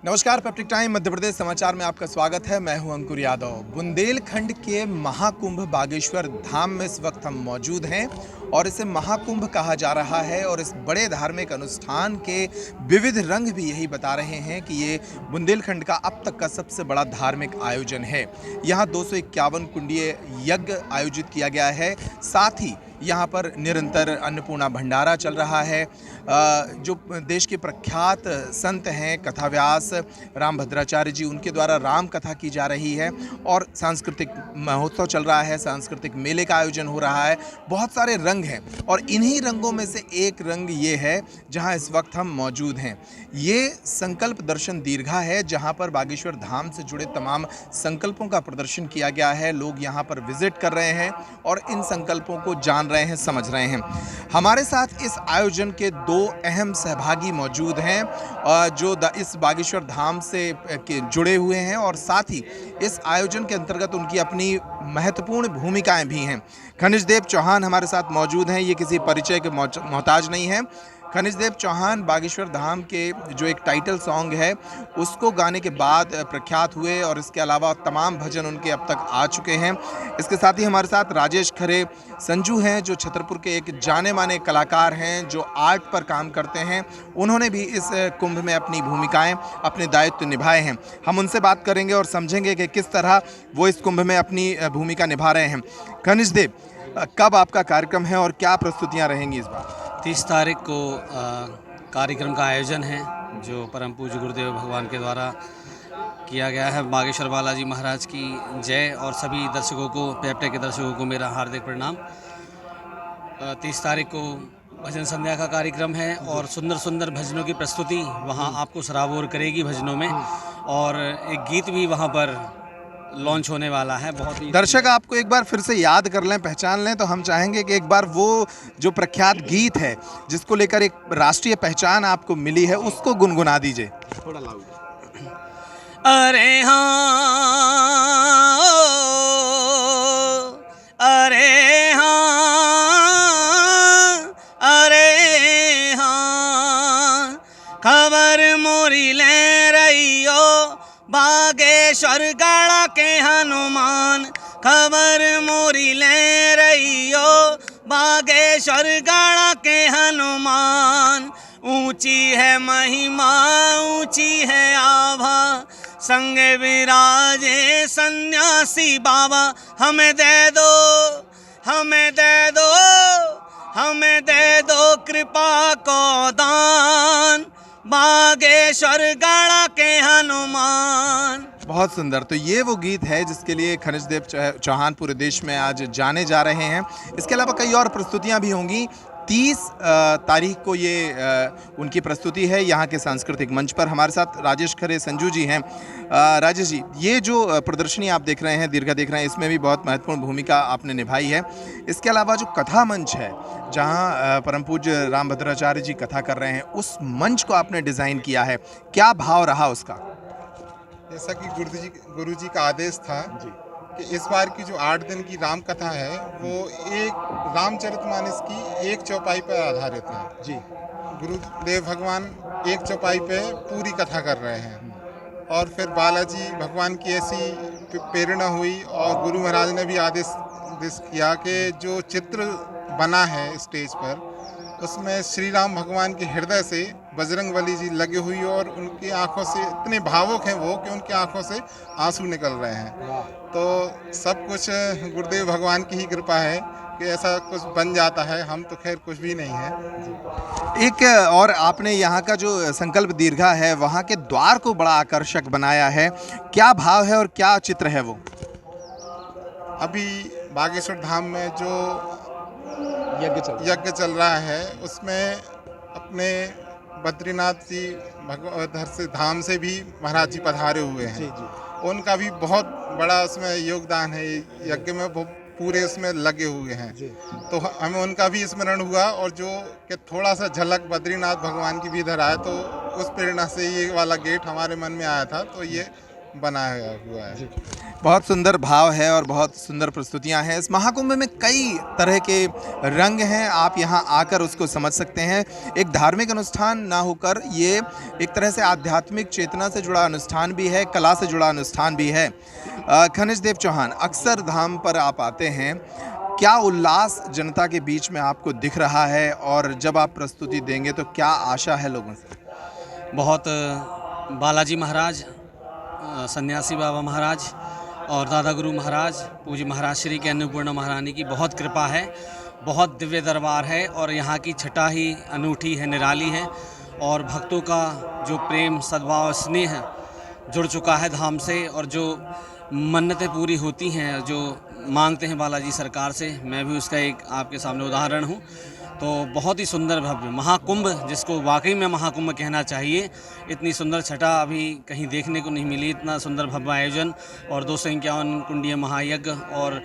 नमस्कार, peptic time Madhya Pradesh समाचार में आपका स्वागत है। मैं हूं अंकुर यादव। बुंदेलखंड के महाकुंभ बागेश्वर धाम में इस वक्त हम मौजूद हैं और इसे महाकुंभ कहा जा रहा है और इस बड़े धार्मिक अनुष्ठान के विविध रंग भी यही बता रहे हैं कि ये बुंदेलखंड का अब तक का सबसे बड़ा धार्मिक आयोजन है। यहाँ 251 कुंडीय यज्ञ आयोजित किया गया है। साथ ही यहाँ पर निरंतर अन्नपूर्णा भंडारा चल रहा है। जो देश के प्रख्यात संत हैं कथाव्यास रामभद्राचार्य जी, उनके द्वारा राम कथा की जा रही है और सांस्कृतिक महोत्सव चल रहा है, सांस्कृतिक मेले का आयोजन हो रहा है। बहुत सारे रंग हैं और इन्हीं रंगों में से एक रंग ये है जहाँ इस वक्त हम मौजूद हैं। ये संकल्प दर्शन दीर्घा है जहाँ पर बागेश्वर धाम से जुड़े तमाम संकल्पों का प्रदर्शन किया गया है। लोग यहाँ पर विजिट कर रहे हैं और इन संकल्पों को जान रहे हैं, समझ रहे हैं। हमारे साथ इस आयोजन के दो अहम सहभागी मौजूद हैं जो इस बागेश्वर धाम से जुड़े हुए हैं और साथ ही इस आयोजन के अंतर्गत उनकी अपनी महत्वपूर्ण भूमिकाएं भी हैं। खनिज देव चौहान हमारे साथ मौजूद हैं। ये किसी परिचय के मोहताज नहीं है। खनिज देव चौहान बागेश्वर धाम के जो एक टाइटल सॉन्ग है उसको गाने के बाद प्रख्यात हुए और इसके अलावा तमाम भजन उनके अब तक आ चुके हैं। इसके साथ ही हमारे साथ राजेश खरे संजू हैं जो छतरपुर के एक जाने माने कलाकार हैं जो आर्ट पर काम करते हैं। उन्होंने भी इस कुंभ में अपनी भूमिकाएं, अपने दायित्व निभाए हैं। हम उनसे बात करेंगे और समझेंगे कि किस तरह वो इस कुंभ में अपनी भूमिका निभा रहे हैं। खनिज देव, कब आपका कार्यक्रम है और क्या प्रस्तुतियाँ रहेंगी इस बार? 30 तारीख को कार्यक्रम का आयोजन है जो परम पूज्य गुरुदेव भगवान के द्वारा किया गया है। बागेश्वर बालाजी महाराज की जय और सभी दर्शकों को, पेप्टिक के दर्शकों को मेरा हार्दिक प्रणाम। 30 तारीख को भजन संध्या का कार्यक्रम है और सुंदर सुंदर भजनों की प्रस्तुति वहाँ आपको सराबोर करेगी भजनों में, और एक गीत भी वहाँ पर लॉन्च होने वाला है। बहुत ही दर्शक आपको एक बार फिर से याद कर लें, पहचान लें, तो हम चाहेंगे कि एक बार वो जो प्रख्यात गीत है जिसको लेकर एक राष्ट्रीय पहचान आपको मिली है उसको गुनगुना दीजिए थोड़ा लाउड। अरे हाँ, अरे हाँ, अरे हाँ, खबर मोरी ले रही हो बागेश्वर गढ़ के हनुमान, खबर मोरी ले रही हो बागेश्वर गढ़ के हनुमान। ऊंची है महिमा, ऊंची है आभा, संग विराजे सन्यासी बाबा। हमें दे दो, हमें दे दो, हमें दे दो कृपा को दान, बागेश्वर गढ़ के हनुमान। बहुत सुंदर। तो ये वो गीत है जिसके लिए खनिज देव चौहान पूरे देश में आज जाने जा रहे हैं। इसके अलावा कई और प्रस्तुतियां भी होंगी। 30 तारीख को ये उनकी प्रस्तुति है यहाँ के सांस्कृतिक मंच पर। हमारे साथ राजेश खरे संजू जी हैं। राजेश जी, ये जो प्रदर्शनी आप देख रहे हैं, दीर्घा देख रहे हैं, इसमें भी बहुत महत्वपूर्ण भूमिका आपने निभाई है। इसके अलावा जो कथा मंच है जहाँ परम पूज्य रामभद्राचार्य जी कथा कर रहे हैं, उस मंच को आपने डिज़ाइन किया है, क्या भाव रहा उसका? जैसा कि गुरु जी का आदेश था कि इस बार की जो 8 दिन की राम कथा है वो एक रामचरितमानस की एक चौपाई पर आधारित है जी। गुरुदेव भगवान एक चौपाई पे पूरी कथा कर रहे हैं और फिर बालाजी भगवान की ऐसी प्रेरणा हुई और गुरु महाराज ने भी आदेश किया कि जो चित्र बना है स्टेज पर उसमें श्री राम भगवान के हृदय से बजरंगबली जी लगे हुई और उनकी आंखों से इतने भावुक हैं वो कि उनकी आंखों से आंसू निकल रहे हैं। तो सब कुछ गुरुदेव भगवान की ही कृपा है कि ऐसा कुछ बन जाता है। हम तो खैर कुछ भी नहीं है। एक और आपने यहाँ का जो संकल्प दीर्घा है वहाँ के द्वार को बड़ा आकर्षक बनाया है, क्या भाव है और क्या चित्र है वो? अभी बागेश्वर धाम में जो यज्ञ चल रहा है उसमें अपने बद्रीनाथ जी भगवधर से धाम से भी महाराज जी पधारे हुए हैं। उनका भी बहुत बड़ा उसमें योगदान है, यज्ञ में वो पूरे उसमें लगे हुए हैं। तो हमें उनका भी स्मरण हुआ और जो कि थोड़ा सा झलक बद्रीनाथ भगवान की भी इधर आया तो उस प्रेरणा से ये वाला गेट हमारे मन में आया था। तो ये बनाया हुआ है। बहुत सुंदर भाव है और बहुत सुंदर प्रस्तुतियां हैं। इस महाकुंभ में कई तरह के रंग हैं, आप यहाँ आकर उसको समझ सकते हैं। एक धार्मिक अनुष्ठान ना होकर ये एक तरह से आध्यात्मिक चेतना से जुड़ा अनुष्ठान भी है, कला से जुड़ा अनुष्ठान भी है। खनिज देव चौहान, अक्सर धाम पर आप आते हैं, क्या उल्लास जनता के बीच में आपको दिख रहा है और जब आप प्रस्तुति देंगे तो क्या आशा है लोगों से? बहुत बालाजी महाराज, सन्यासी बाबा महाराज और दादा गुरु महाराज, पूज्य महाराज श्री के अन्नपूर्णा महारानी की बहुत कृपा है, बहुत दिव्य दरबार है और यहाँ की छटा ही अनूठी है, निराली है और भक्तों का जो प्रेम, सद्भाव, स्नेह जुड़ चुका है धाम से और जो मन्नतें पूरी होती हैं, जो मांगते हैं बालाजी सरकार से, मैं भी उसका एक आपके सामने उदाहरण हूँ। तो बहुत ही सुंदर भव्य महाकुंभ, जिसको वाकई में महाकुंभ कहना चाहिए, इतनी सुंदर छटा अभी कहीं देखने को नहीं मिली। इतना सुंदर भव्य आयोजन और 251 कुंडीय महायज्ञ और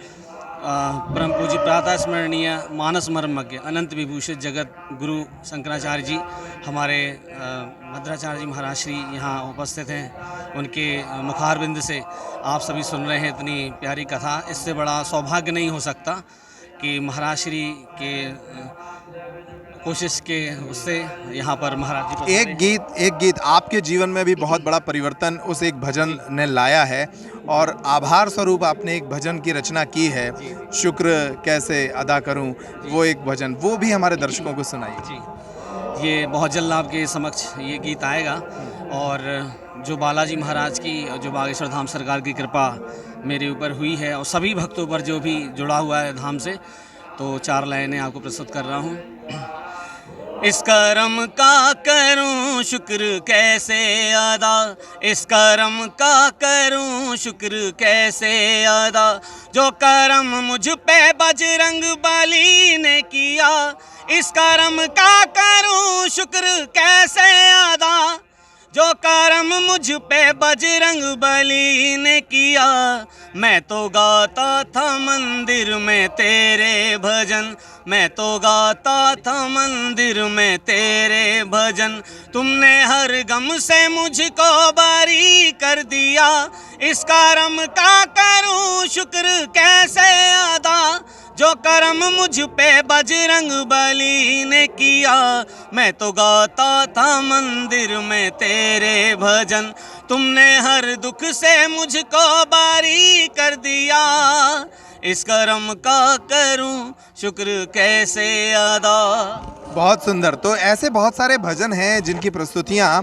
परम पूज्य प्रातः स्मरणीय मानस मर्मज्ञ अनंत विभूषित जगत गुरु शंकराचार्य जी, हमारे भद्राचार्य जी महाराज श्री यहाँ उपस्थित हैं। उनके मुखारबिंद से आप सभी सुन रहे हैं इतनी प्यारी कथा। इससे बड़ा सौभाग्य नहीं हो सकता कि महाराज श्री के कोशिश के उससे यहाँ पर महाराज जी एक गीत आपके जीवन में भी बहुत बड़ा परिवर्तन उस एक भजन ने लाया है और आभार स्वरूप आपने एक भजन की रचना की है, शुक्र कैसे अदा करूं, वो एक भजन, वो भी हमारे दर्शकों को सुनाइए। जी, ये बहुत जल्द आपके समक्ष ये गीत आएगा और जो बालाजी महाराज की, जो बागेश्वर धाम सरकार की कृपा मेरे ऊपर हुई है और सभी भक्तों पर जो भी जुड़ा हुआ है धाम से, तो 4 लाइनें आपको प्रस्तुत कर रहा हूँ। इस कर्म का करूं शुक्र कैसे अदा, इस कर्म का करूं शुक्र कैसे अदा, जो कर्म मुझ पे बजरंग बली ने किया, इस कर्म का करूं शुक्र कैसे अदा, जो कर्म मुझ पे बजरंग बली ने किया। मैं तो गाता था मंदिर में तेरे भजन, मैं तो गाता था मंदिर में तेरे भजन, तुमने हर गम से मुझको बारी कर दिया, इस कर्म का करूं शुक्र कैसे अदा, जो कर्म मुझ पे बजरंग बली ने किया। मैं तो गाता था मंदिर में तेरे भजन, तुमने हर दुख से मुझको बारी कर दिया, इस कर्म का करूं शुक्र कैसे अदा। बहुत सुंदर। तो ऐसे बहुत सारे भजन हैं जिनकी प्रस्तुतियां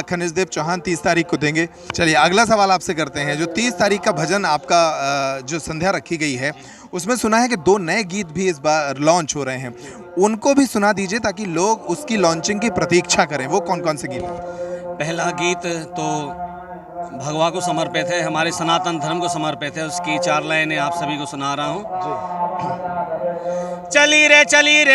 खनिज देव चौहान 30 तारीख को देंगे। चलिए अगला सवाल आपसे करते हैं। जो 30 तारीख का भजन आपका जो संध्या रखी गई है, उसमें सुना है कि 2 नए गीत भी इस बार लॉन्च हो रहे हैं, उनको भी सुना दीजिए ताकि लोग उसकी लॉन्चिंग की प्रतीक्षा करें। वो कौन कौन से गीत हैं? पहला गीत तो भगवा को समर्पित है, हमारे सनातन धर्म को समर्पित है, उसकी 4 लाइनें आप सभी को सुना रहा हूँ। चली रे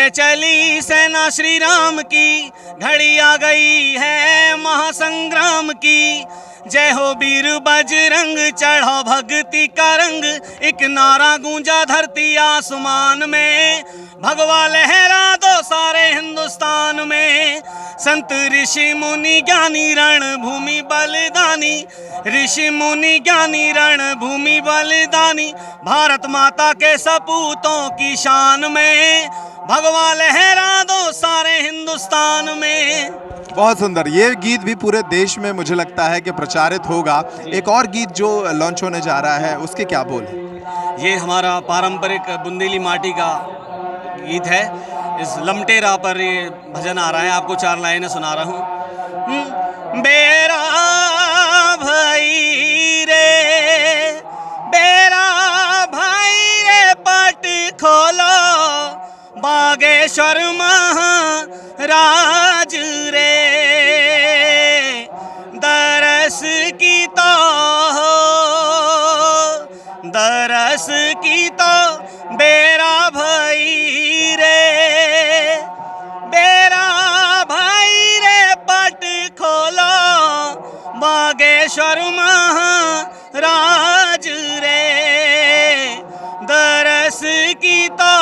चली सेना श्री राम की, घड़ी आ गई है महासंग्राम की, जय हो वीर बजरंग चढ़ो भक्ति का रंग, एक नारा गूंजा धरती आसमान में, भगवा लहरा दो सारे हिंदुस्तान में, संत ऋषि मुनि ज्ञानी रण भूमि बलिदानी, ऋषि मुनि ज्ञानी रण भूमि बलिदानी, भारत माता के सपूतों की शान में, भगवा लहरा दो सारे हिंदुस्तान में। बहुत सुंदर। ये गीत भी पूरे देश में मुझे लगता है कि प्रचारित होगा। एक और गीत जो लॉन्च होने जा रहा है, उसके क्या बोल है? ये हमारा पारंपरिक बुंदेली माटी का गीत है। इस लमटेरा पर ये भजन आ रहा है, आपको 4 लाइनें सुना रहा हूँ। बेरा भाई रे, बेरा भाई रे, पट खोलो बागेश्वर महाराज रे, दरस की तो दरस की तो बेरा भाई रे, बेरा भाई रे, पट खोलो बागेश्वर महाराज रे, दरस की तो।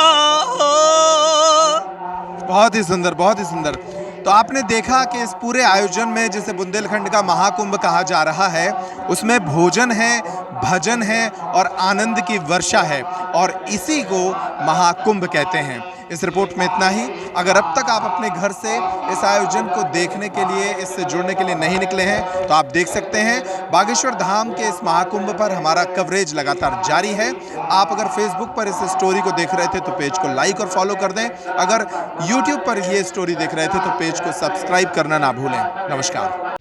बहुत ही सुंदर, बहुत ही सुंदर। तो आपने देखा कि इस पूरे आयोजन में जिसे बुंदेलखंड का महाकुंभ कहा जा रहा है, उसमें भोजन है, भजन है और आनंद की वर्षा है और इसी को महाकुंभ कहते हैं। इस रिपोर्ट में इतना ही। अगर अब तक आप अपने घर से इस आयोजन को देखने के लिए, इससे जुड़ने के लिए नहीं निकले हैं तो आप देख सकते हैं बागेश्वर धाम के इस महाकुंभ पर हमारा कवरेज लगातार जारी है। आप अगर फेसबुक पर इस स्टोरी को देख रहे थे तो पेज को लाइक और फॉलो कर दें। अगर यूट्यूब पर ये स्टोरी देख रहे थे तो पेज को सब्सक्राइब करना ना भूलें। नमस्कार।